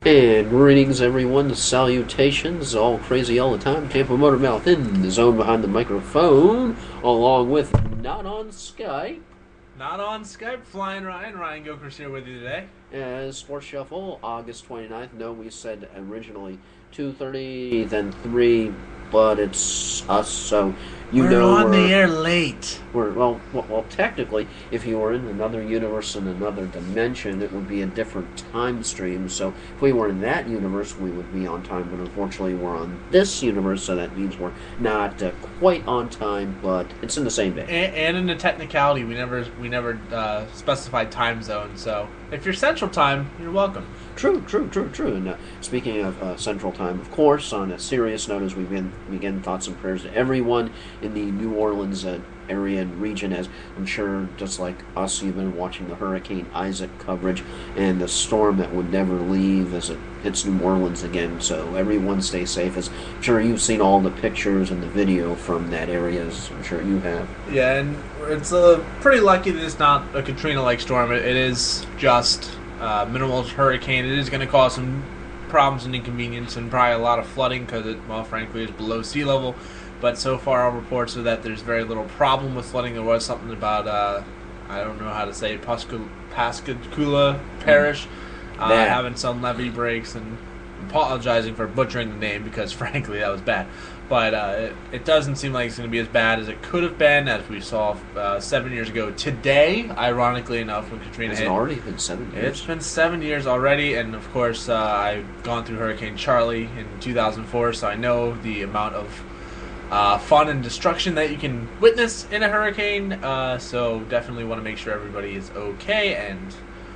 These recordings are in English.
And greetings, everyone. Salutations, all crazy all the time. Tampa Motor Mouth in the zone behind the microphone, along with Not on Skype. Not on Skype, Flying Ryan. Ryan Gokers here with you today. As Sports Shuffle, August 29th. No, we said originally 2:30, then 3, but it's us, so we're on the air late. Well, technically, if you were in another universe in another dimension, it would be a different time stream. So if we were in that universe, we would be on time. But unfortunately, we're on this universe, so that means we're not quite on time. But it's in the same day. And in the technicality, we never specified time zone. So if you're Central Time, you're welcome. True. And speaking of Central Time, of course, on a serious note, as we begin thoughts and prayers to everyone in the New Orleans area and region, as I'm sure, just like us, you've been watching the Hurricane Isaac coverage and the storm that would never leave as it hits New Orleans again. So everyone stay safe. As I'm sure you've seen all the pictures and the video from that area, as I'm sure you have. Yeah, and it's pretty lucky that it's not a Katrina-like storm. It is just minimal hurricane. It is going to cause some problems and inconvenience and probably a lot of flooding because it, well, frankly, is below sea level. But so far, our reports are that there's very little problem with flooding. There was something about, I don't know how to say it, Pascagoula Parish having some levee breaks, and apologizing for butchering the name because, frankly, that was bad. But it doesn't seem like it's going to be as bad as it could have been, as we saw 7 years ago. Today, ironically enough, when Katrina hit... It's already been 7 years. It's been 7 years already, and of course, I've gone through Hurricane Charlie in 2004, so I know the amount of fun and destruction that you can witness in a hurricane. So definitely want to make sure everybody is okay, and...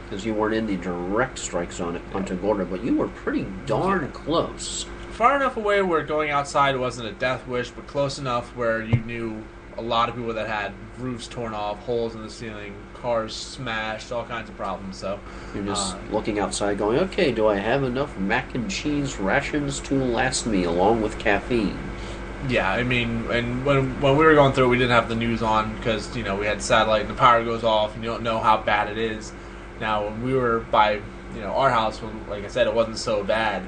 Because you weren't in the direct strike zone at Punta Gorda, but you were pretty darn close. Far enough away where going outside wasn't a death wish, but close enough where you knew a lot of people that had roofs torn off, holes in the ceiling, cars smashed, all kinds of problems. So you're just looking outside going, okay, do I have enough mac and cheese rations to last me along with caffeine? Yeah, I mean, and when we were going through it, we didn't have the news on because, you know, we had satellite and the power goes off and you don't know how bad it is. Now, when we were by, you know, our house, when, like I said, it wasn't so bad.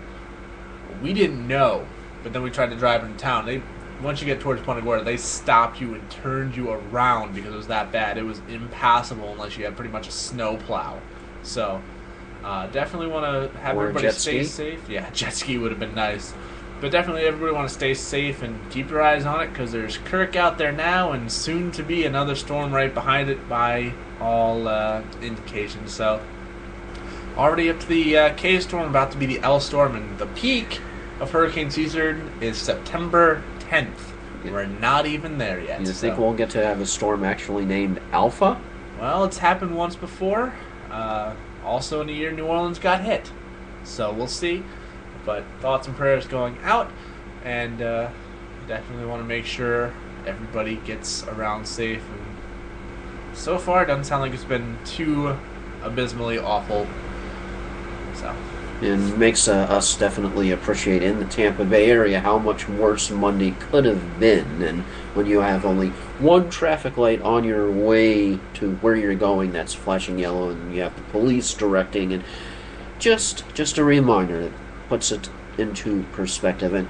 We didn't know, but then we tried to drive into town. Once you get towards Punta Gorda, they stopped you and turned you around because it was that bad. It was impassable unless you had pretty much a snow plow. So, definitely want to have everybody stay safe. Yeah, jet ski would have been nice. But definitely everybody want to stay safe and keep your eyes on it because there's Kirk out there now and soon to be another storm right behind it by all indications. So, already up to the K storm, about to be the L storm, and the peak of hurricane season is September 10th. We're not even there yet. You think we'll get to have a storm actually named Alpha? Well, it's happened once before. Also in the year New Orleans got hit. So we'll see. But thoughts and prayers going out, and definitely want to make sure everybody gets around safe. And so far, it doesn't sound like it's been too abysmally awful. So. And makes us definitely appreciate in the Tampa Bay area how much worse Monday could have been. And when you have only one traffic light on your way to where you're going that's flashing yellow, and you have the police directing, and just a reminder that puts it into perspective. And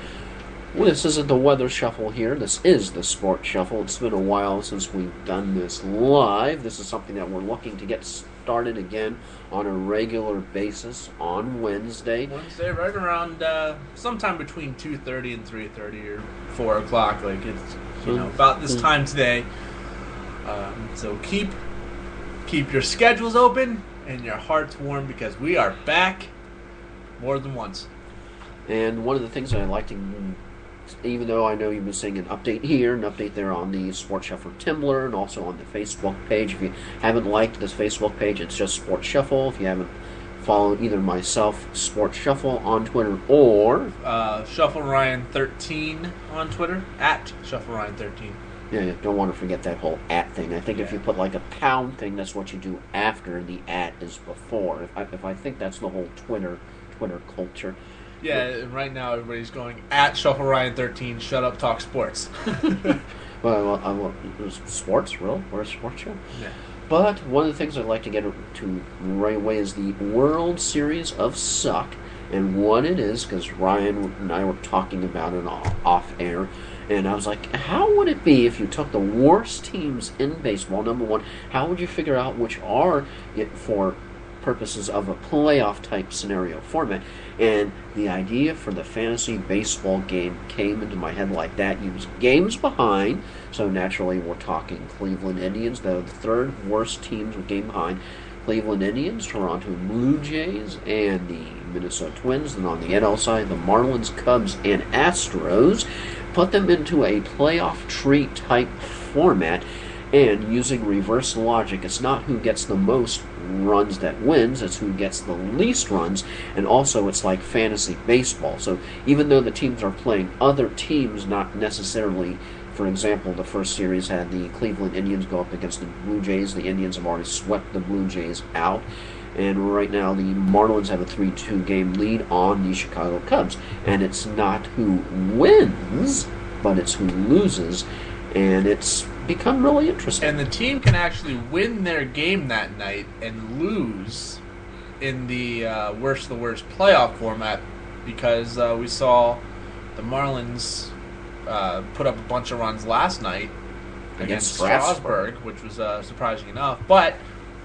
this isn't the weather shuffle here. This is the sports shuffle. It's been a while since we've done this live. This is something that we're looking to get started again on a regular basis on Wednesday. Wednesday, right around sometime between 2:30 and 3:30 or 4 o'clock. Like it's about this time today. So keep your schedules open and your hearts warm because we are back more than once. And one of the things that I like to, even though I know you've been seeing an update here, an update there on the Sports Shuffle Tumblr, and also on the Facebook page. If you haven't liked this Facebook page, it's just Sports Shuffle. If you haven't followed either myself, Sports Shuffle on Twitter, or Shuffle Ryan 13 on Twitter, at Shuffle Ryan 13. Yeah, you don't want to forget that whole at thing. I think if you put like a pound thing, that's what you do after the at is before. If I think that's the whole Twitter culture. Yeah, and right now everybody's going at Shuffle Ryan 13. Shut up, talk sports. Well, sports, real? We're a sports show. Yeah. But one of the things I'd like to get to right away is the World Series of Suck, and what it is, because Ryan and I were talking about it off air, and I was like, how would it be if you took the worst teams in baseball, number one, how would you figure out which are, for purposes of a playoff type scenario format? And the idea for the fantasy baseball game came into my head like that. Use games behind, so naturally we're talking Cleveland Indians, the third worst teams with game behind. Cleveland Indians, Toronto Blue Jays, and the Minnesota Twins. Then on the NL side, the Marlins, Cubs, and Astros. Put them into a playoff tree type format, and using reverse logic, it's not who gets the most runs that wins, it's who gets the least runs, and also it's like fantasy baseball. So even though the teams are playing other teams, not necessarily, for example, the first series had the Cleveland Indians go up against the Blue Jays. The Indians have already swept the Blue Jays out. And right now the Marlins have a 3-2 game lead on the Chicago Cubs. And it's not who wins, but it's who loses. And it's become really interesting. And the team can actually win their game that night and lose in the worst of the worst playoff format, because we saw the Marlins put up a bunch of runs last night against Strasburg, which was surprising enough. But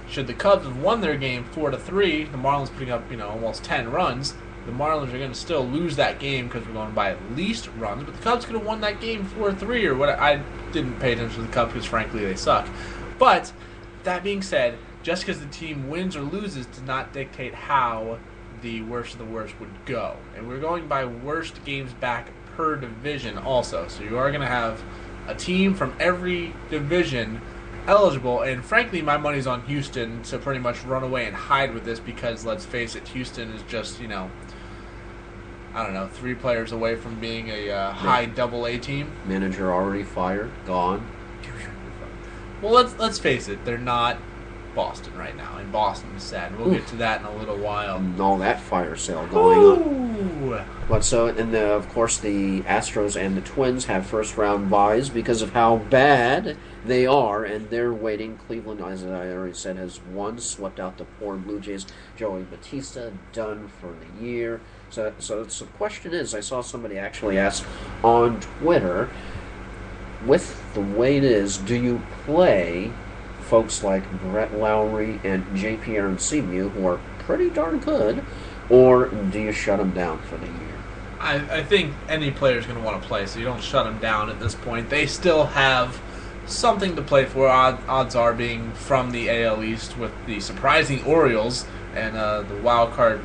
should the Cubs have won their game 4-3, the Marlins putting up almost 10 runs, the Marlins are going to still lose that game because we're going by at least runs. But the Cubs could have won that game 4-3 or what. I didn't pay attention to the Cubs because frankly they suck. But that being said, just because the team wins or loses does not dictate how the worst of the worst would go. And we're going by worst games back per division also. So you are going to have a team from every division eligible, and frankly my money's on Houston to pretty much run away and hide with this, because let's face it, Houston is just, I don't know, 3 players away from being a high double-A team. Manager already fired, gone. Well, let's face it, they're not Boston right now, and Boston is sad. We'll get to that in a little while. And all that fire sale going on. But so, and of course, the Astros and the Twins have first-round byes because of how bad they are, and they're waiting. Cleveland, as I already said, has won, swept out the poor Blue Jays. Joey Batista done for the year. So the question is, I saw somebody actually ask on Twitter, with the way it is, do you play folks like Brett Lowry and J.P. Arencibia, who are pretty darn good, or do you shut them down for the year? I think any player is going to want to play, so you don't shut them down at this point. They still have something to play for. Odds are being from the AL East with the surprising Orioles, and the wild card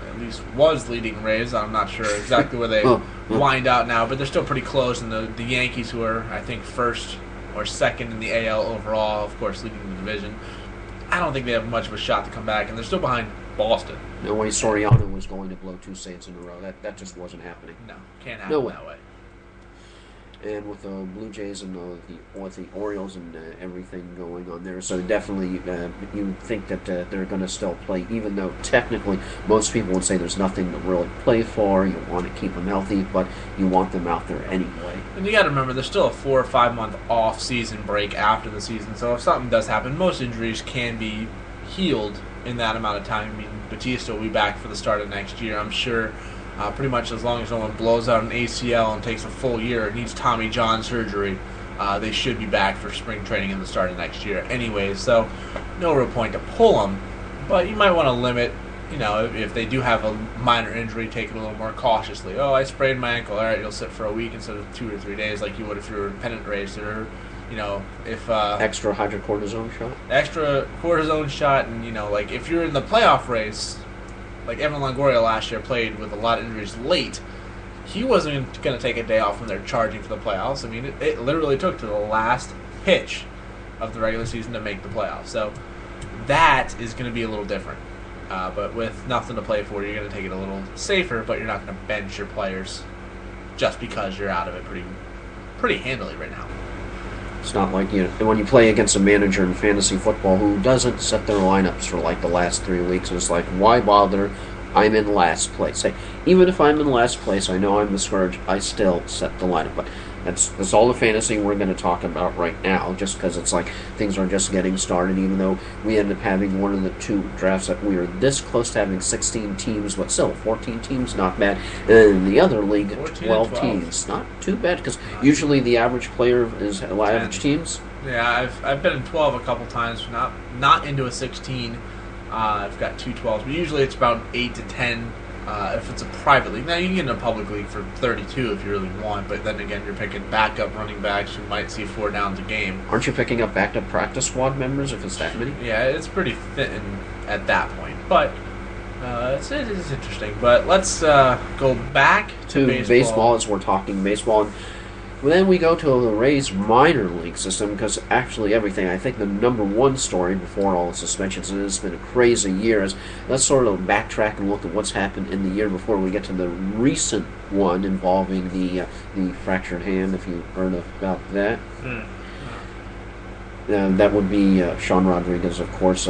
at least was leading Rays. I'm not sure exactly where they wind out now, but they're still pretty close. And the Yankees, who are, I think, first or second in the AL overall, of course, leading the division, I don't think they have much of a shot to come back, and they're still behind Boston. No way Soriano was going to blow 2 saves in a row. That just wasn't happening. No, can't happen that way. And with the Blue Jays and with the Orioles and everything going on there, so definitely you think that they're going to still play, even though technically most people would say there's nothing to really play for. You want to keep them healthy, but you want them out there anyway. And you got to remember, there's still a 4 or 5 month off-season break after the season, so if something does happen, most injuries can be healed in that amount of time. I mean, Batista will be back for the start of next year, I'm sure. Pretty much as long as no one blows out an ACL and takes a full year, it needs Tommy John surgery, they should be back for spring training in the start of next year anyways, so no real point to pull them. But you might want to limit, if they do have a minor injury, take it a little more cautiously. Oh, I sprained my ankle. All right, you'll sit for a week instead of 2 or 3 days like you would if you were a pennant racer. If extra hydrocortisone shot. Extra cortisone shot, and like if you're in the playoff race, like Evan Longoria last year played with a lot of injuries late. He wasn't going to take a day off when they're charging for the playoffs. I mean, it literally took to the last pitch of the regular season to make the playoffs. So that is going to be a little different. But with nothing to play for, you're going to take it a little safer, but you're not going to bench your players just because you're out of it pretty handily right now. It's not like when you play against a manager in fantasy football who doesn't set their lineups for like the last 3 weeks. It's like, why bother? I'm in last place. Even if I'm in last place, I know I'm the scourge. I still set the lineup. But That's all the fantasy we're going to talk about right now, just because it's like things are just getting started, even though we end up having one of the two drafts that we are this close to having 16 teams, but still, 14 teams, not bad. And in the other league, 12 teams. Not too bad, because usually the average player is average teams. Yeah, I've been in 12 a couple times, not into a 16. I've got 2 12s, but usually it's about 8 to 10 if it's a private league. Now, you can get in a public league for 32 if you really want, but then again, you're picking backup running backs who might see 4 downs a game. Aren't you picking up backup practice squad members if it's that many? Yeah, it's pretty thin at that point, but it's interesting. But let's go back to baseball. As we're talking baseball. And then we go to the Rays minor league system, because actually everything, I think the number one story before all the suspensions, and it's been a crazy year, is let's sort of backtrack and look at what's happened in the year before we get to the recent one involving the fractured hand, if you've heard about that. That would be Sean Rodriguez, of course,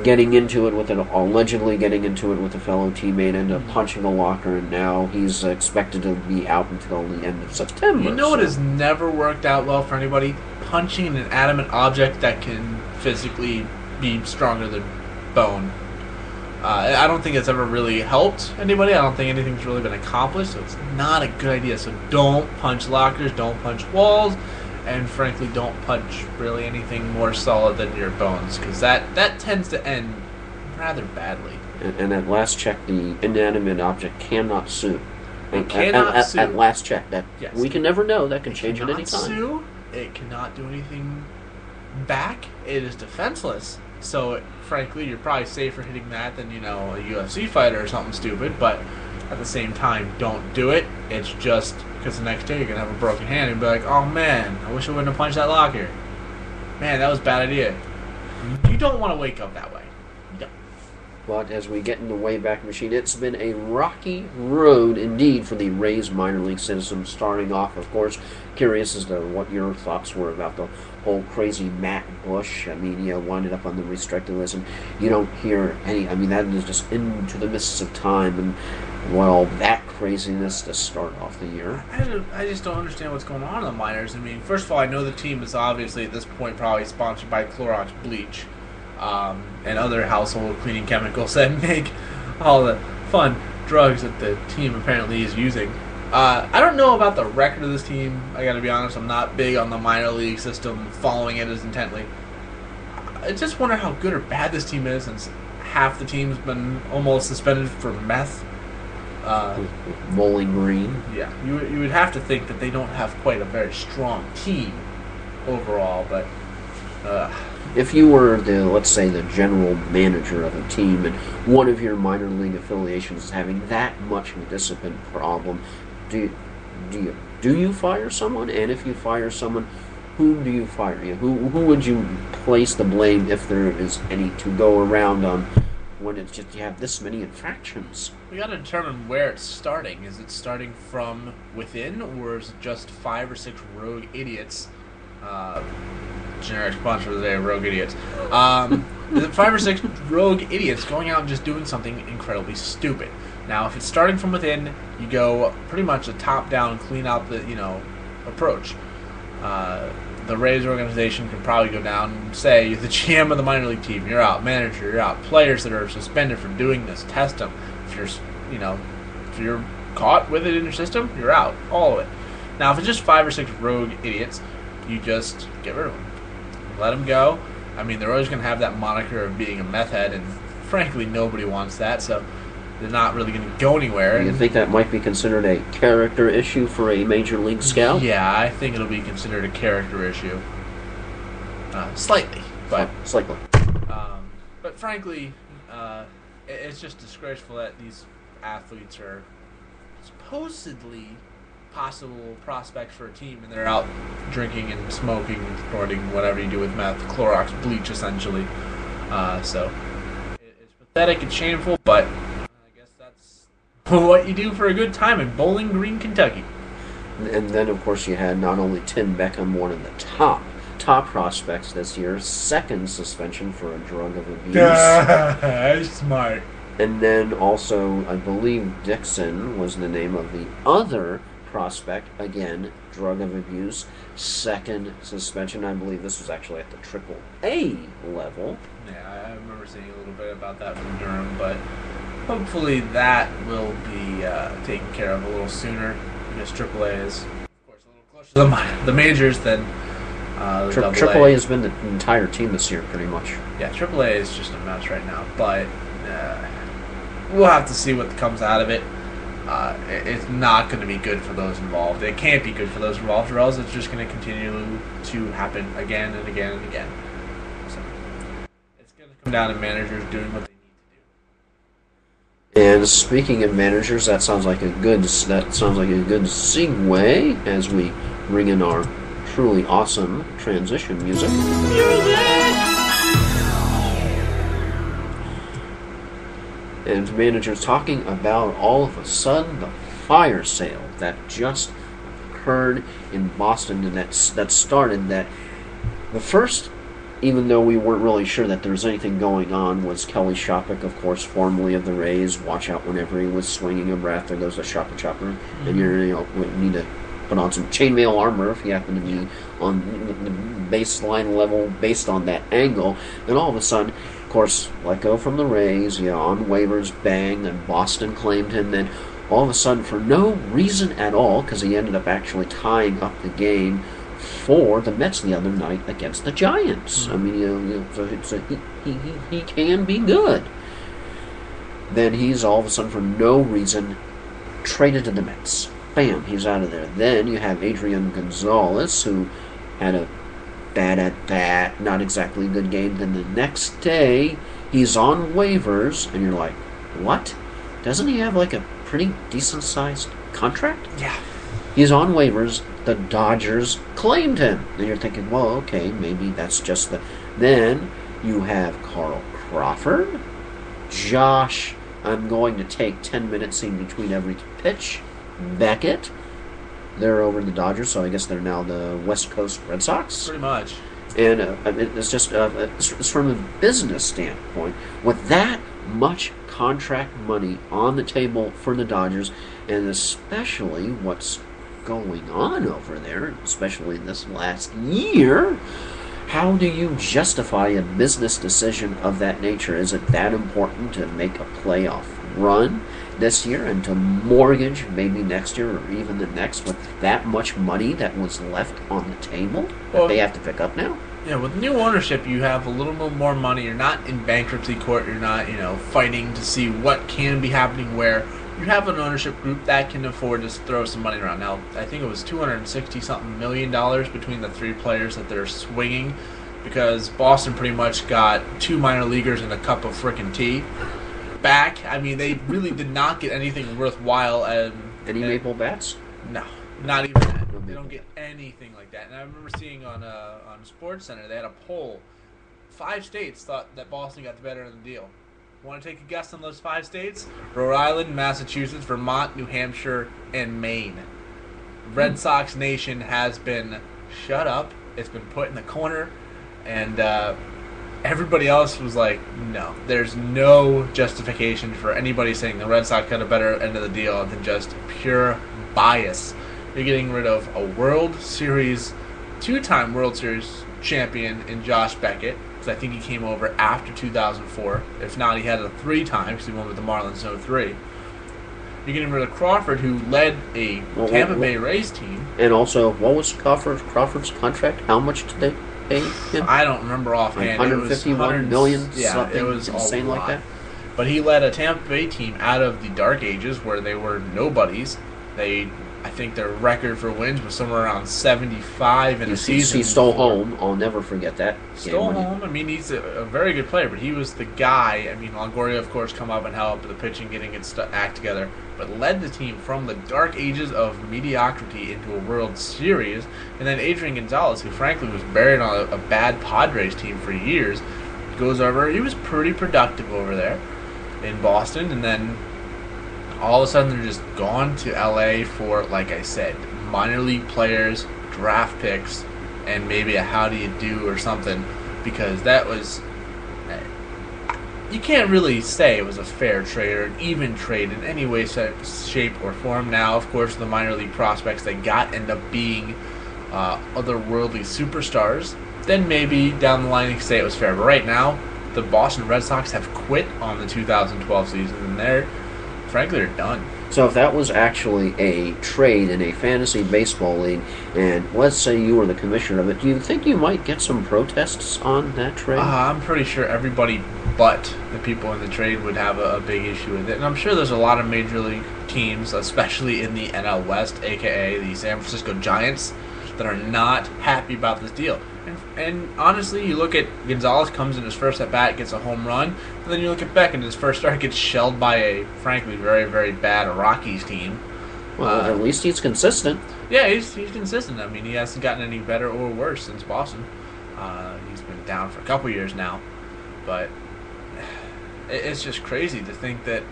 getting into it with allegedly getting into it with a fellow teammate, ended up punching a locker, and now he's expected to be out until the end of September. You know what has never worked out well for anybody? Punching an inanimate object that can physically be stronger than bone. I don't think it's ever really helped anybody. I don't think anything's really been accomplished, so it's not a good idea. So don't punch lockers, don't punch walls, and frankly, don't punch really anything more solid than your bones, because that tends to end rather badly. And at last check, the inanimate object cannot sue. It cannot sue. At last check, yes. We can never know. That can change at any time. Sue. It cannot do anything back. It is defenseless. So, frankly, you're probably safer hitting that than, a UFC fighter or something stupid, but at the same time, don't do it. It's just because the next day you're going to have a broken hand and be like, oh man, I wish I wouldn't have punched that locker. Man, that was a bad idea. You don't want to wake up that way. You don't. But as we get in the Wayback Machine, it's been a rocky road indeed for the Rays minor league system. Starting off, of course, curious as to what your thoughts were about the whole crazy Matt Bush. I mean, he winded up on the restricted list, and you don't hear any. I mean, that is just into the mists of time, and well, that craziness to start off the year. I just don't understand what's going on in the minors. I mean, first of all, I know the team is obviously at this point probably sponsored by Clorox bleach and other household cleaning chemicals that make all the fun drugs that the team apparently is using. I don't know about the record of this team. I got to be honest, I'm not big on the minor league system, following it as intently. I just wonder how good or bad this team is, since half the team's been almost suspended for meth. Bowling Green. Yeah, you would have to think that they don't have quite a very strong team overall, but if you were let's say the general manager of a team, and one of your minor league affiliations is having that much of a discipline problem, do you fire someone? And if you fire someone, whom do you fire? Who would you place the blame, if there is any, to go around on? When it's just you have this many infractions, we got to determine where it's starting. Is it starting from within, or is it just 5 or 6 rogue idiots? Generic sponsor of the day, rogue idiots. Is it 5 or 6 rogue idiots going out and just doing something incredibly stupid? Now, if it's starting from within, you go pretty much a top-down, clean out the approach. The Rays organization can probably go down and say, the GM of the minor league team, you're out. Manager, you're out. Players that are suspended for doing this, test them. If you're caught with it in your system, you're out. All of it. Now, if it's just 5 or 6 rogue idiots, you just get rid of them. Let them go. I mean, they're always going to have that moniker of being a meth head, and frankly, nobody wants that, so they're not really going to go anywhere. You think that might be considered a character issue for a major league scout? Yeah, I think it'll be considered a character issue. Slightly, but slightly. But frankly, it's just disgraceful that these athletes are supposedly possible prospects for a team, and they're out drinking and smoking and snorting whatever you do with meth, Clorox bleach, essentially. So it's pathetic and shameful, but that's what you do for a good time in Bowling Green, Kentucky. And then, of course, you had not only Tim Beckham, one of the top prospects this year, second suspension for a drug of abuse. Smart. And then also, I believe Dixon was the name of the other prospect, again, drug of abuse, second suspension. I believe this was actually at the Triple-A level. Yeah, I remember seeing a little bit about that from Durham, but hopefully that will be taken care of a little sooner, because AAA is, of course, a little closer to the majors than the AA. AAA has been the entire team this year, pretty much. Yeah, AAA is just a mess right now, but we'll have to see what comes out of it. It's not going to be good for those involved. It can't be good for those involved, or else it's just going to continue to happen again and again and again. So it's going to come down to managers doing what they need to do. And speaking of managers, that sounds like a good segue as we bring in our truly awesome transition music. And managers talking about all of a sudden the fire sale that just occurred in Boston, and that started that the first, even though we weren't really sure that there was anything going on, was Kelly Shopik, of course, formerly of the Rays. Watch out whenever he was swinging a breath. There goes a chopper, and you need to put on some chainmail armor if you happen to be on the baseline level based on that angle. And all of a sudden, of course, let go from the Rays, on waivers, bang, and Boston claimed him. Then all of a sudden, for no reason at all, because he ended up actually tying up the game for the Mets the other night against the Giants. I mean, he can be good. Then he's all of a sudden, for no reason, traded to the Mets. Bam, he's out of there. Then you have Adrian Gonzalez, who had a bad at bat, not exactly a good game. Then the next day, he's on waivers, and you're like, what? Doesn't he have like a pretty decent-sized contract? Yeah. He's on waivers. The Dodgers claimed him. And you're thinking, well, okay, maybe that's just the... Then you have Carl Crawford. Josh, I'm going to take 10 minutes in between every pitch. Beckett. They're over in the Dodgers, so I guess they're now the West Coast Red Sox. Pretty much. And it's just it's from a business standpoint. With that much contract money on the table for the Dodgers, and especially what's going on over there, especially this last year, how do you justify a business decision of that nature? Is it that important to make a playoff run this year and to mortgage maybe next year or even the next with that much money that was left on the table that they have to pick up now? Yeah, with new ownership, you have a little bit more money. You're not in bankruptcy court. You're not, fighting to see what can be happening where. You have an ownership group that can afford to throw some money around. Now, I think it was $260-something million between the three players that they're swinging, because Boston pretty much got 2 minor leaguers and a cup of frickin' tea back. I mean, they really did not get anything worthwhile. Any maple bats? No, not even that. They don't get anything like that. And I remember seeing on SportsCenter, they had a poll. 5 states thought that Boston got the better of the deal. Want to take a guess on those 5 states? Rhode Island, Massachusetts, Vermont, New Hampshire, and Maine. Red Sox Nation has been shut up. It's been put in the corner. And everybody else was like, no. There's no justification for anybody saying the Red Sox got a better end of the deal than just pure bias. You're getting rid of a World Series, 2-time World Series champion in Josh Beckett. I think he came over after 2004. If not, he had it 3 times because he went with the Marlins in 03. You're getting rid of Crawford, who led a Tampa Bay Rays team. And also, what was Crawford's contract? How much did they pay him? I don't remember offhand. Like $151 million? Yeah, something it was insane like that. But he led a Tampa Bay team out of the dark ages where they were nobodies. I think their record for wins was somewhere around 75 in a season. He stole home. I'll never forget that. Stole home. I mean, he's a very good player, but he was the guy. I mean, Longoria, of course, come up and help the pitching, getting its act together, but led the team from the dark ages of mediocrity into a World Series. And then Adrian Gonzalez, who frankly was buried on a bad Padres team for years, goes over. He was pretty productive over there in Boston, and then all of a sudden they're just gone to LA for, like I said, minor league players, draft picks, and maybe a how do you do or something, because that was you can't really say it was a fair trade or an even trade in any way, shape, or form. Now, of course, the minor league prospects they got end up being otherworldly superstars. Then maybe down the line you can say it was fair. But right now, the Boston Red Sox have quit on the 2012 season, and frankly, they're done. So if that was actually a trade in a fantasy baseball league, and let's say you were the commissioner of it, do you think you might get some protests on that trade? I'm pretty sure everybody but the people in the trade would have a big issue with it. And I'm sure there's a lot of major league teams, especially in the NL West, a.k.a. the San Francisco Giants, that are not happy about this deal. And honestly, you look at Gonzalez comes in his first at-bat, gets a home run, and then you look at Beck in his first start, gets shelled by a, frankly, very, very bad Rockies team. Well, at least he's consistent. Yeah, he's consistent. I mean, he hasn't gotten any better or worse since Boston. He's been down for a couple years now. But it's just crazy to think that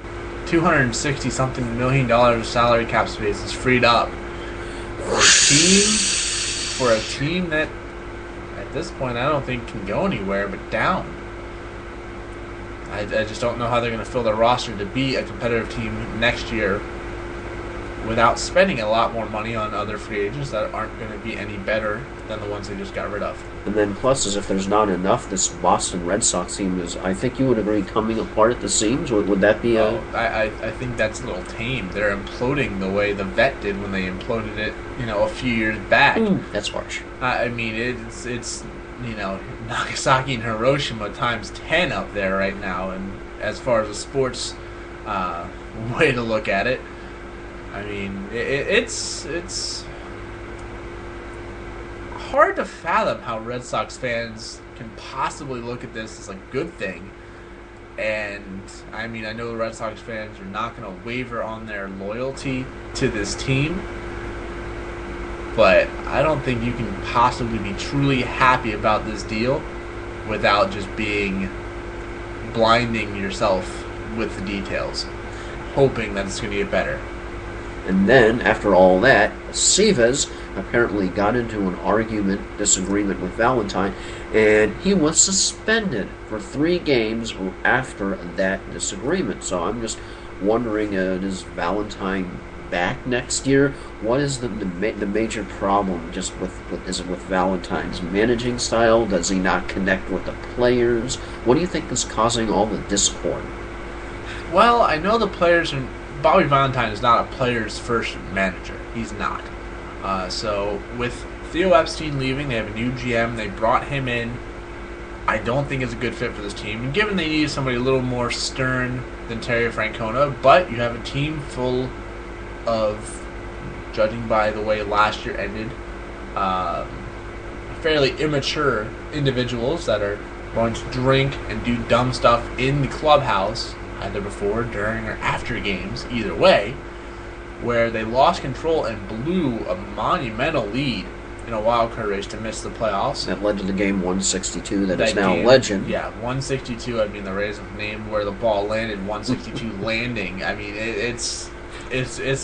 $260-something million salary cap space is freed up for a team that, at this point, I don't think can go anywhere but down. I just don't know how they're going to fill their roster to be a competitive team next year without spending a lot more money on other free agents that aren't going to be any better than the ones they just got rid of. And then plus, as if there's not enough, this Boston Red Sox team is, I think you would agree, coming apart at the seams. Would that be a... I think that's a little tame. They're imploding the way the Vet did when they imploded it, a few years back. That's harsh. I mean, it's Nagasaki and Hiroshima times 10 up there right now, and as far as a sports way to look at it, I mean, it's hard to fathom how Red Sox fans can possibly look at this as a good thing. And, I mean, I know the Red Sox fans are not going to waver on their loyalty to this team, but I don't think you can possibly be truly happy about this deal without just blinding yourself with the details, hoping that it's going to get better. And then, after all that, Civas apparently got into an disagreement with Valentine, and he was suspended for 3 games after that disagreement. So I'm just wondering, is Valentine back next year? What is the major problem just is it with Valentine's managing style? Does he not connect with the players? What do you think is causing all the discord? Well, I know the players are... Bobby Valentine is not a player's first manager. He's not. So with Theo Epstein leaving, they have a new GM. They brought him in. I don't think it's a good fit for this team. And given they need somebody a little more stern than Terry Francona, but you have a team full of, judging by the way last year ended, fairly immature individuals that are going to drink and do dumb stuff in the clubhouse, either before, during, or after games, either way, where they lost control and blew a monumental lead in a wild card race to miss the playoffs. That led to the game 162 that is now legend. Yeah, 162, I mean, the Rays have named where the ball landed, 162 landing. I mean, it's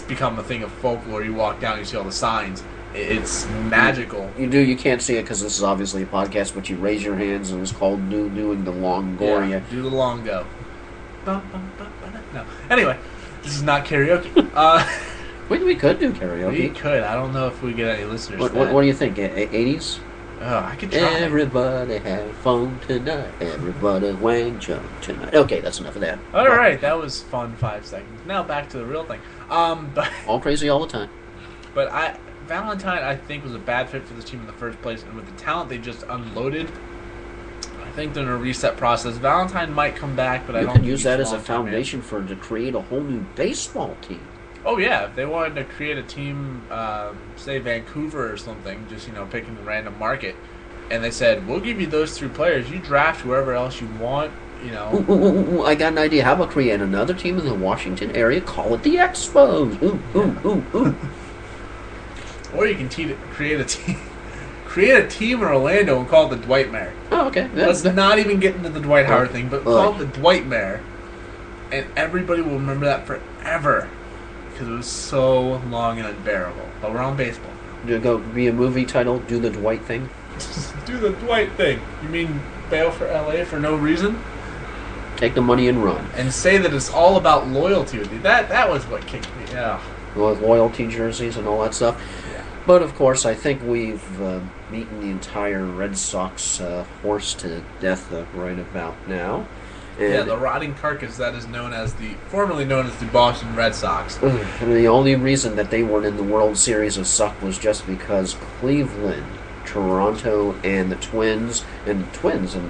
become a thing of folklore. You walk down, you see all the signs. It's magical. You can't see it because this is obviously a podcast, but you raise your hands and it's called doing the Longoria. Yeah, do the long go. No. Anyway, this is not karaoke. We could do karaoke. We could. I don't know if we get any listeners. What do you think? 80s? I could try. Everybody have fun tonight. Everybody wang jump tonight. Okay, that's enough of that. All right, that was fun. 5 seconds. Now back to the real thing. But all crazy all the time. But Valentine, I think, was a bad fit for this team in the first place, and with the talent they just unloaded, I think they're in a reset process. Valentine might come back, but I don't think you could use that as a foundation to create a whole new baseball team. Oh, yeah. If they wanted to create a team, say Vancouver or something, just, picking a random market, and they said, we'll give you those 3 players. You draft whoever else you want, Ooh, I got an idea. How about create another team in the Washington area? Call it the Expos. Ooh. Or you can create a team. Create a team in Orlando and call it the Dwightmare. Oh, okay. Let's not even get into the Dwight Howard thing, but call it the Dwightmare. And everybody will remember that forever. Because it was so long and unbearable. But we're on baseball. Go be a movie title, Do the Dwight Thing? Do the Dwight thing. You mean bail for LA for no reason? take the money and run. And say that it's all about loyalty with you. That was what kicked me. Yeah. With loyalty jerseys and all that stuff. Yeah. But, of course, I think we've beaten the entire Red Sox horse to death right about now. And yeah, the rotting carcass that is formerly known as the Boston Red Sox. The only reason that they weren't in the World Series of Suck was just because Cleveland, Toronto, and the Twins, and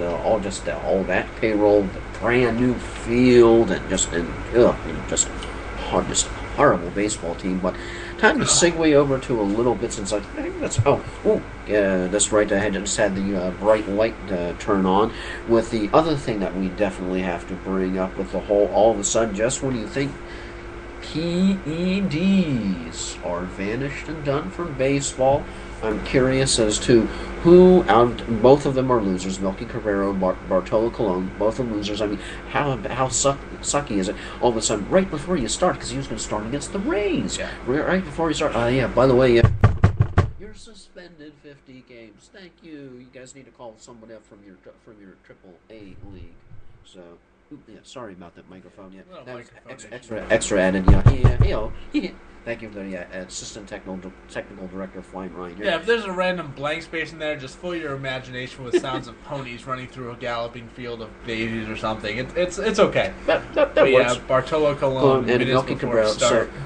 all that payroll, the brand new field, and just horrible baseball team. But time to segue over to a little bit since I think that's that's right. I just had the bright light turn on with the other thing that we definitely have to bring up with the whole. All of a sudden, just when you think PEDs are vanished and done from baseball, I'm curious as to who both of them are losers. Melky Cabrera, Bartolo Colon, both are losers. I mean, how sucky is it? All of a sudden, right before you start, because he was going to start against the Rays. Yeah. Right before you start. By the way, you're suspended 50 games. Thank you. You guys need to call somebody up from your AAA league. So. Yeah, sorry about that microphone. Yeah, that was extra added. Yeah. Thank you for the assistant technical director, Flying Ryan. Yeah, if there's a random blank space in there, just fill your imagination with sounds of ponies running through a galloping field of daisies or something. It's okay. That works. Yeah, Bartolo Colon and Melky Cabrera.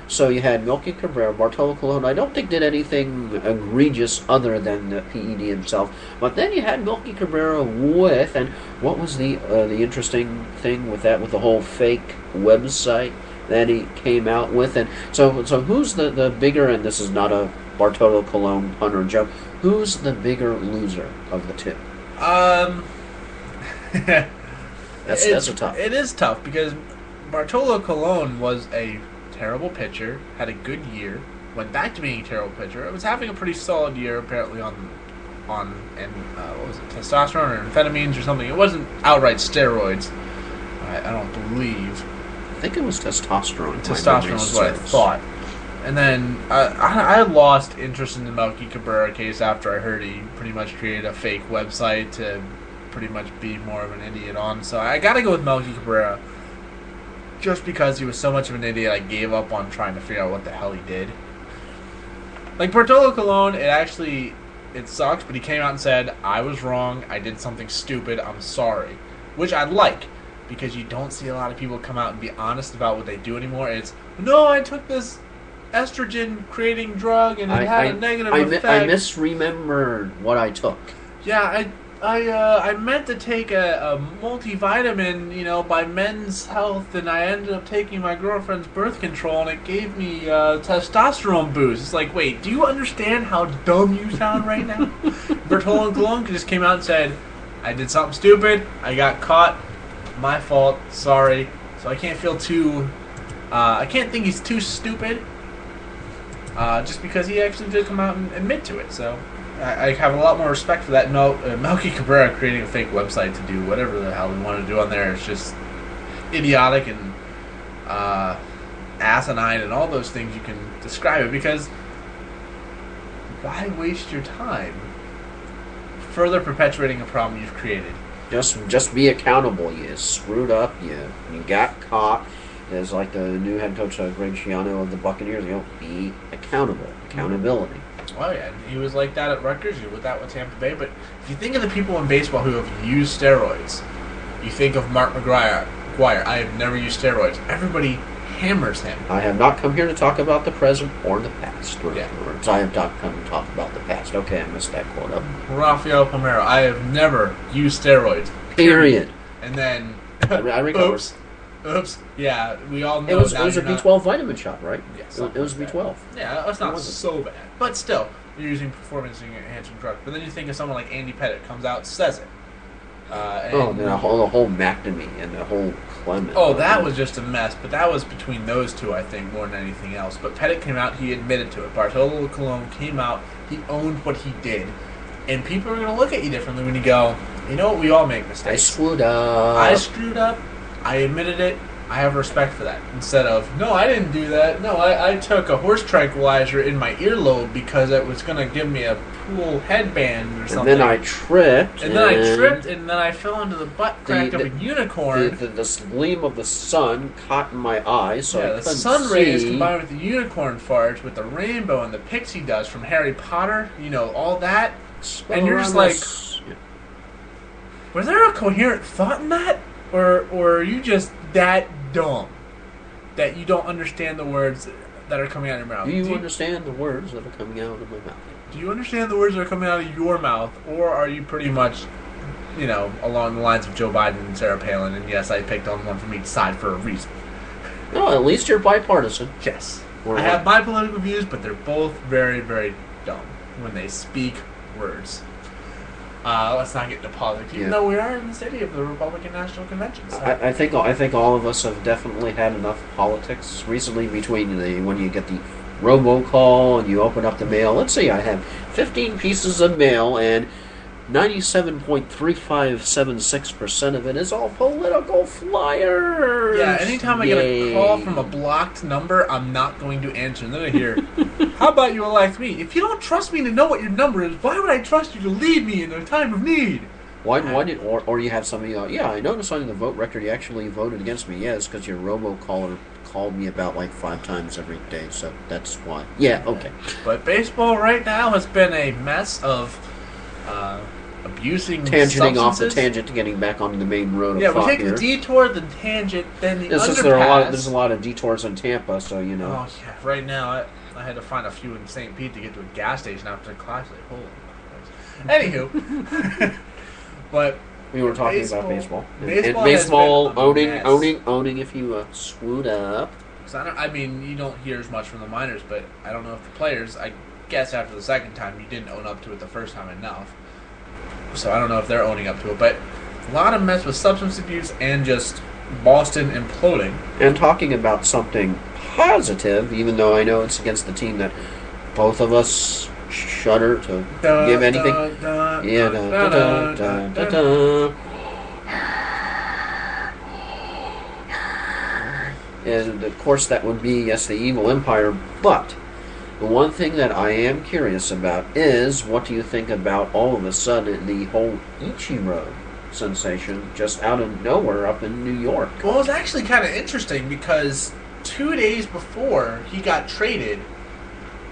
So you had Melky Cabrera, Bartolo Colon. I don't think did anything egregious other than the PED himself. But then you had Melky Cabrera with, and what was the interesting thing with that, with the whole fake website that he came out with? And so who's the bigger, and this is not a Bartolo Colon pun or joke, who's the bigger loser of the two? That's a tough. It is tough because Bartolo Colon was a terrible pitcher, had a good year, went back to being a terrible pitcher. It was having a pretty solid year apparently on what was it, testosterone or amphetamines or something. It wasn't outright steroids, I don't believe. I think it was testosterone. Testosterone was what I thought. And then I lost interest in the Melky Cabrera case after I heard he pretty much created a fake website to pretty much be more of an idiot on. So I got to go with Melky Cabrera. Just because he was so much of an idiot, I gave up on trying to figure out what the hell he did. Like Bartolo Colon, it sucks, but he came out and said, I was wrong, I did something stupid, I'm sorry. Which I like. Because you don't see a lot of people come out and be honest about what they do anymore. It's, no, I took this estrogen-creating drug and it had a negative effect. I misremembered what I took. Yeah, I meant to take a multivitamin, by Men's Health, and I ended up taking my girlfriend's birth control, and it gave me testosterone boost. It's like, wait, do you understand how dumb you sound right now? Bartolo Colon just came out and said, I did something stupid, I got caught, my fault, sorry. So I can't feel I can't think he's too stupid, just because he actually did come out and admit to it. So I have a lot more respect for that. No, Melky Cabrera creating a fake website to do whatever the hell he wanted to do on there is just idiotic and asinine and all those things you can describe it, because why waste your time further perpetuating a problem you've created? Just be accountable. You screwed up. You got caught. As like the new head coach Greg Schiano of the Buccaneers, be accountable. Accountability. Oh yeah, he was like that at Rutgers. He was that with Tampa Bay. But if you think of the people in baseball who have used steroids, you think of Mark McGwire. I have never used steroids. Everybody hammers him. I have not come here to talk about the present or the past. Yeah. I have not come to talk about the past. Okay, I missed that quote up. Rafael Palmeiro. I have never used steroids. Period. And then, I recovered. Oops. Yeah, we all know it was a B12 vitamin shot, right? Yes. It was B12. Yeah, that's not so bad. But still, you're using performance-enhancing drugs. But then you think of someone like Andy Pettitte comes out and says it. The whole McNamee and the whole Clement. Oh, that was just a mess. But that was between those two, I think, more than anything else. But Pettitte came out, he admitted to it. Bartolo Colon came out, he owned what he did. And people are going to look at you differently when you go, you know what, we all make mistakes. I screwed up. I admitted it. I have respect for that. Instead of, no, I didn't do that. No, I took a horse tranquilizer in my earlobe because it was going to give me a cool headband or something. And then I tripped. And then I fell into the butt crack of a unicorn. The gleam of the sun caught in my eye, so I couldn't the sun rays see. combined with the unicorn fart, with the rainbow and the pixie dust from Harry Potter, all that. And you're just like, was there a coherent thought in that? Or are you just that dumb that you don't understand the words that are coming out of your mouth? Do you understand the words that are coming out of my mouth? Do you understand the words that are coming out of your mouth? Or are you pretty much, along the lines of Joe Biden and Sarah Palin? And yes, I picked on one from each side for a reason. No, at least you're bipartisan. Yes. I have my political views, but they're both very, very dumb when they speak words. Let's not get into politics, even though we are in the city of the Republican National Convention. So. I think all of us have definitely had enough politics recently between when you get the robocall and you open up the mail. Let's say I have 15 pieces of mail and 97.3576% of it is all political flyers. Yeah, anytime I get a call from a blocked number, I'm not going to answer. And then I hear, how about you elect me? If you don't trust me to know what your number is, why would I trust you to lead me in a time of need? Why did, or you have somebody go, yeah, I noticed on the vote record you actually voted against me. Yeah, it's because your robocaller called me about 5 times every day, so that's why. Yeah, okay. But baseball right now has been a mess of abusing tangenting substances. Off the tangent to getting back on the main road of we thought take here. the detour, the tangent, then the underpass. There's a lot of detours in Tampa, so Oh, yeah. Right now, I had to find a few in St. Pete to get to a gas station after class. Holy Anywho. But we were talking about baseball. Baseball owning if you swoot up. You don't hear as much from the minors, but I don't know if the players, I guess after the second time, you didn't own up to it the first time enough. So I don't know if they're owning up to it, but a lot of mess with substance abuse and just Boston imploding. And talking about something positive, even though I know it's against the team that both of us shudder to give anything. And of course that would be, yes, the evil empire, but the one thing that I am curious about is, what do you think about all of a sudden the whole Ichiro sensation just out of nowhere up in New York? Well, it was actually kind of interesting because 2 days before he got traded,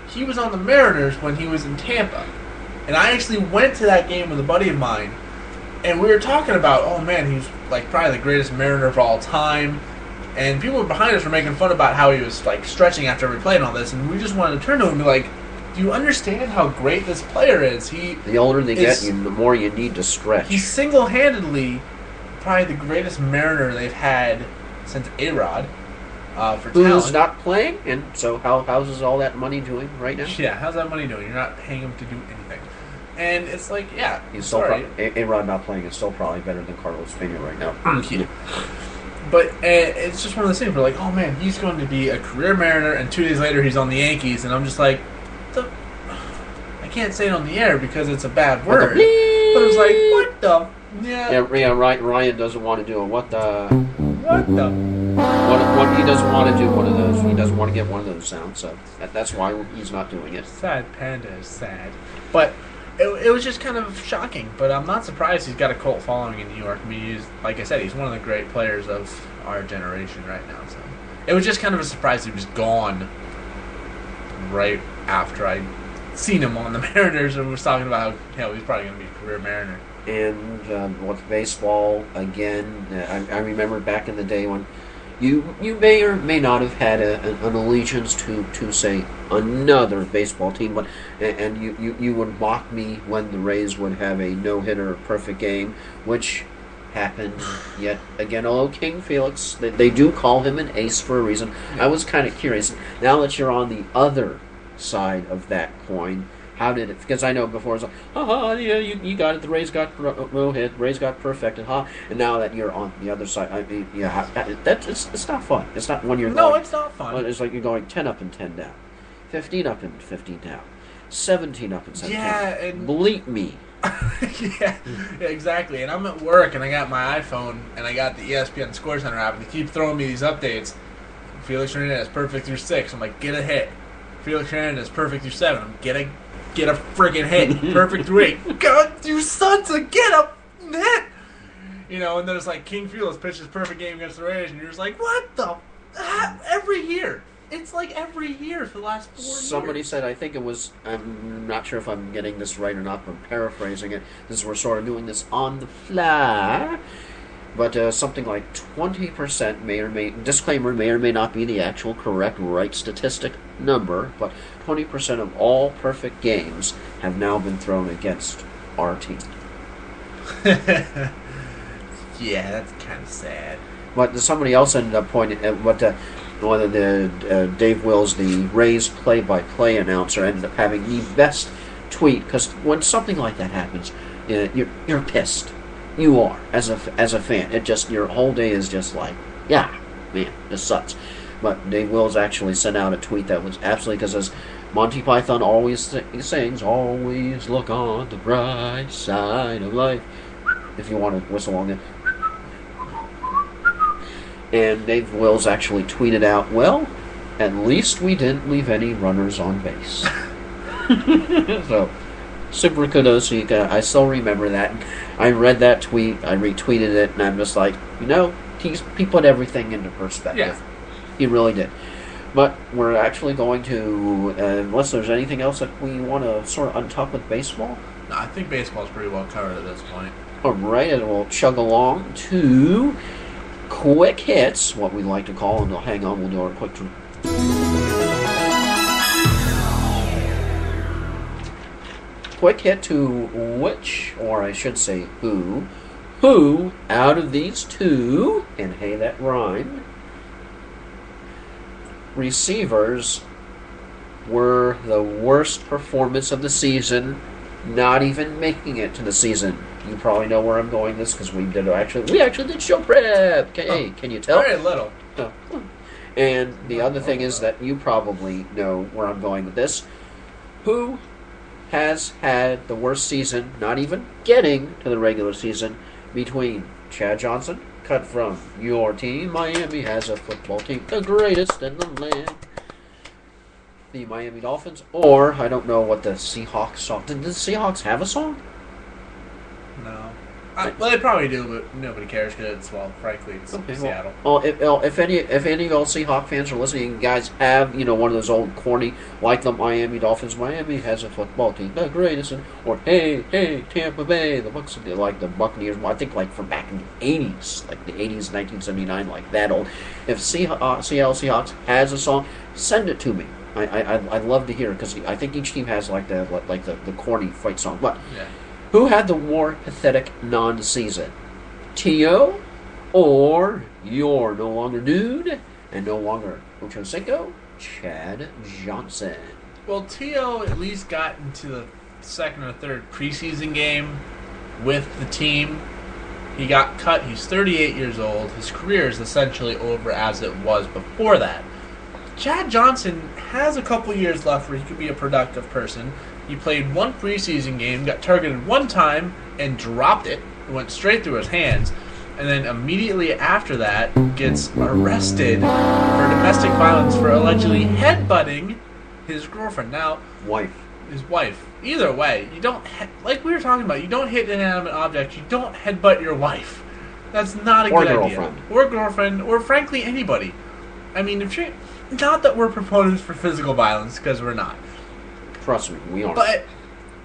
he was on the Mariners when he was in Tampa. And I actually went to that game with a buddy of mine, and we were talking about, oh man, he's probably the greatest Mariner of all time. And people behind us were making fun about how he was stretching after every play and all this, and we just wanted to turn to him and be like, do you understand how great this player is? The older they get, the more you need to stretch. He's single-handedly probably the greatest Mariner they've had since A-Rod for talent. Who's not playing, and so how's all that money doing right now? Yeah, how's that money doing? You're not paying him to do anything. And it's he's still A-Rod not playing is still probably better than Carlos Pena right now. Yeah. But it's just one of those things where oh man, he's going to be a career Mariner, and 2 days later he's on the Yankees, and I'm just I can't say it on the air because it's a bad word. But it's what the? Yeah, Ryan doesn't want to do a what the? What the? What he doesn't want to do one of those. He doesn't want to get one of those sounds, so that's why he's not doing it. Sad Panda is sad. But it was just kind of shocking, but I'm not surprised he's got a cult following in New York. I mean, like I said, he's one of the great players of our generation right now. So it was just kind of a surprise he was gone right after I'd seen him on the Mariners and was talking about how he's probably going to be a career Mariner. And with baseball, again, I remember back in the day when you may or may not have had an allegiance to say another baseball team, but and you would mock me when the Rays would have a no-hitter perfect game, which happened yet again. Although King Felix, they do call him an ace for a reason. I was kind of curious. Now that you're on the other side of that coin, how did it? Because I know before it was yeah, you got it. The Rays got no hit. Rays got perfected, And now that you're on the other side, I mean, it's not fun. It's not when you're it's not fun. It's like you're going 10 up and 10 down, 15 up and 15 down, 17 up and 17 down. Yeah, and bleep me. Yeah, exactly. And I'm at work, and I got my iPhone, and I got the ESPN ScoreCenter app, and they keep throwing me these updates. Felix Hernandez perfect through 6. I'm like, get a hit. Felix Hernandez perfect through 7. I'm get a freaking hit. Perfect through 8. God, you son to get a hit. You know, and there's like King Felix pitches perfect game against the Rays, and you're just like, what the? Every year. It's like every year for the last 4 years. Somebody said, I think it was, I'm not sure if I'm getting this right or not, but I'm paraphrasing it. We're sort of doing this on the fly. But something like 20% may or may not be the actual correct right statistic number, but 20% of all perfect games have now been thrown against our team. Yeah, that's kind of sad. But somebody else ended up pointing at what Dave Wills, the Rays play-by-play announcer, ended up having the best tweet, because when something like that happens, you're pissed. You are, as a fan. It just, your whole day is just like, yeah, man, this sucks. But Dave Wills actually sent out a tweet that was absolutely, because as Monty Python always sings, always look on the bright side of life. If you want to whistle on it. And Dave Wills actually tweeted out, well, at least we didn't leave any runners on base. So, super kudos. I still remember that. I read that tweet, I retweeted it, and I'm just like, he put everything into perspective. Yeah. He really did. But we're actually going to, unless there's anything else that we want to sort of untuck with baseball. No, I think baseball's pretty well covered at this point. All right, and we'll chug along to quick hits, what we like to call, and hang on, we'll do our quick. Quick hit to which, or I should say who out of these two, and hey, that rhymed, receivers were the worst performance of the season, not even making it to the season. You probably know where I'm going this, because we actually did show prep. Hey, can you tell? Very little. Oh. And the other thing is that you probably know where I'm going with this. Who has had the worst season, not even getting to the regular season, between Chad Johnson, cut from your team, Miami has a football team, the greatest in the land, the Miami Dolphins, or, I don't know what the Seahawks song, did the Seahawks have a song? No. Well, they probably do, but nobody cares because, frankly, it's Seattle. Well, if any of y'all Seahawk fans are listening, you guys have, one of those old corny, like the Miami Dolphins, Miami has a football team, the greatest, or hey, Tampa Bay, the Bucks, like the Buccaneers, I think like from back in the 80s, like the 80s, 1979, like that old. If Seattle Seahawks has a song, send it to me. I'd love to hear it, because I think each team has like the corny fight song, but. Yeah. Who had the more pathetic non-season? T.O. or your no longer dude and no longer Ocho Cinco, Chad Johnson? Well, T.O. at least got into the second or third preseason game with the team. He got cut. He's 38 years old. His career is essentially over as it was before that. Chad Johnson has a couple years left where he could be a productive person. He played one preseason game, got targeted one time, and dropped it. It went straight through his hands. And then immediately after that, gets arrested for domestic violence for allegedly headbutting his girlfriend. Now, his wife. Either way, you don't, like we were talking about, you don't hit inanimate objects. You don't headbutt your wife. That's not a good idea. Or girlfriend, or frankly anybody. I mean, if you're, not that we're proponents for physical violence, because we're not. Trust me, we are. But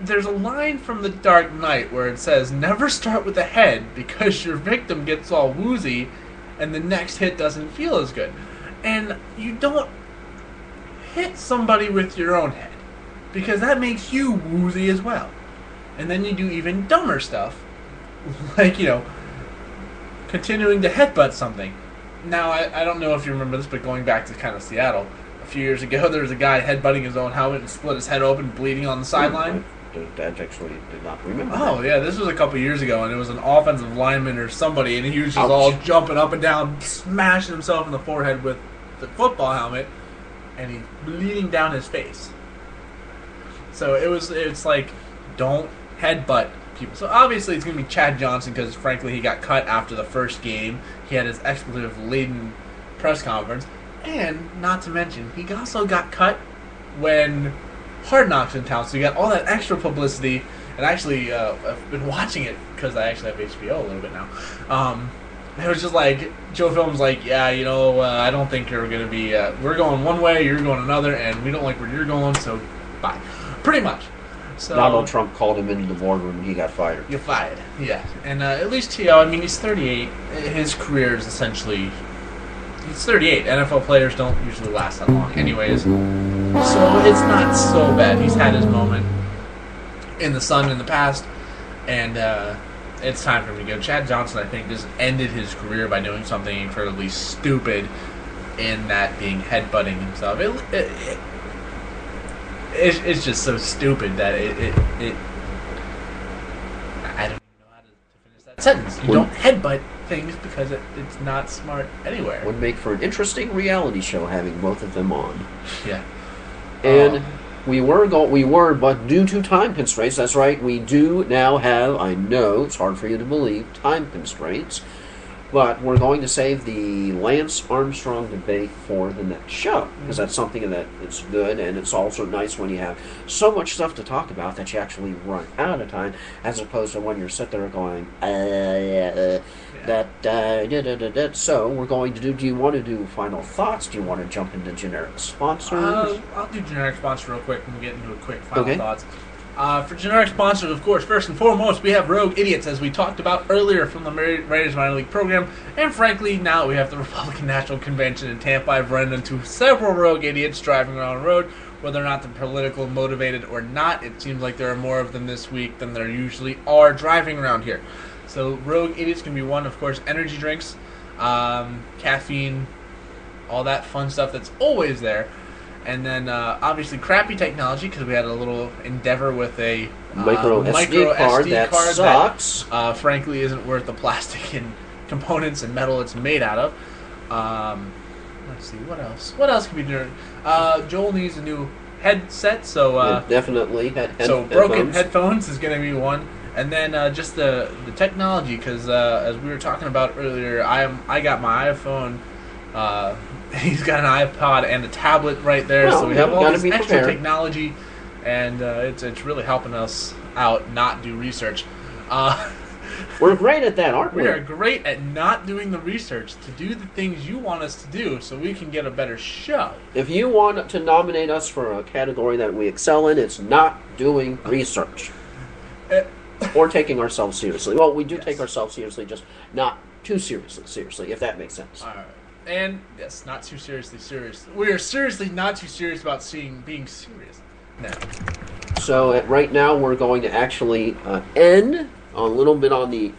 there's a line from The Dark Knight where it says, never start with the head because your victim gets all woozy and the next hit doesn't feel as good. And you don't hit somebody with your own head because that makes you woozy as well. And then you do even dumber stuff like, continuing to headbutt something. Now, I don't know if you remember this, but going back to kind of Seattle, a few years ago, there was a guy headbutting his own helmet and split his head open, bleeding on the sideline. I actually did not remember. Oh, yeah, this was a couple years ago, and it was an offensive lineman or somebody, and he was just all jumping up and down, smashing himself in the forehead with the football helmet, and he's bleeding down his face. So it's like, don't headbutt people. So obviously it's going to be Chad Johnson because, frankly, he got cut after the first game. He had his expletive-laden press conference. And, not to mention, he also got cut when Hard Knocks in town. So you got all that extra publicity. And actually, I've been watching it because I actually have HBO a little bit now. It was just like, Joe Film's like, yeah, I don't think you're going to be, we're going one way, you're going another, and we don't like where you're going, so bye. Pretty much. So Donald Trump called him into the boardroom and he got fired. You're fired, yeah. And at least T.O., I mean, he's 38. His career is essentially, he's 38. NFL players don't usually last that long anyways. So it's not so bad. He's had his moment in the sun in the past, and it's time for him to go. Chad Johnson, I think, just ended his career by doing something incredibly stupid, in that being headbutting himself. It's just so stupid that I don't even know how to finish that sentence. You don't headbutt things because it's not smart anywhere. Would make for an interesting reality show having both of them on. Yeah. And we were, but due to time constraints, that's right, we do now have, I know, it's hard for you to believe, time constraints, but we're going to save the Lance Armstrong debate for the next show, because that's something that is good, and it's also nice when you have so much stuff to talk about that you actually run out of time, as opposed to when you're sitting there going, So we're going to do you want to do final thoughts? Do you want to jump into generic sponsors? I'll do generic sponsors real quick and get into a quick final thoughts. For generic sponsors, of course, first and foremost, we have Rogue Idiots, as we talked about earlier from the Raiders Minor League program. And frankly, now we have the Republican National Convention in Tampa. I've run into several Rogue Idiots driving around the road. Whether or not they're political motivated or not, it seems like there are more of them this week than there usually are driving around here. So Rogue Idiots can be one, of course, energy drinks, caffeine, all that fun stuff that's always there. And then, obviously, crappy technology, because we had a little endeavor with a micro SD card that sucks. That, frankly, isn't worth the plastic and components and metal it's made out of. Let's see, what else? What else can we do? Joel needs a new headset, so... definitely. Broken headphones is going to be one. And then just the technology, because as we were talking about earlier, I got my iPhone... he's got an iPod and a tablet right there, so we have all this extra technology, and it's really helping us out not do research. We're great at that, aren't we? We are great at not doing the research to do the things you want us to do so we can get a better show. If you want to nominate us for a category that we excel in, it's not doing research. Or taking ourselves seriously. Well, we do take ourselves seriously, just not too seriously, if that makes sense. All right. And, yes, not too seriously serious. We are seriously not too serious about being serious now. So, right now, we're going to actually end a little bit on the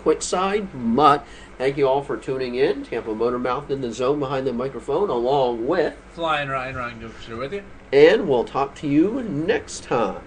quick side, but thank you all for tuning in. Tampa Motor Mouth in the zone behind the microphone, along with... Flying Ryan Gilchrist with you. And we'll talk to you next time.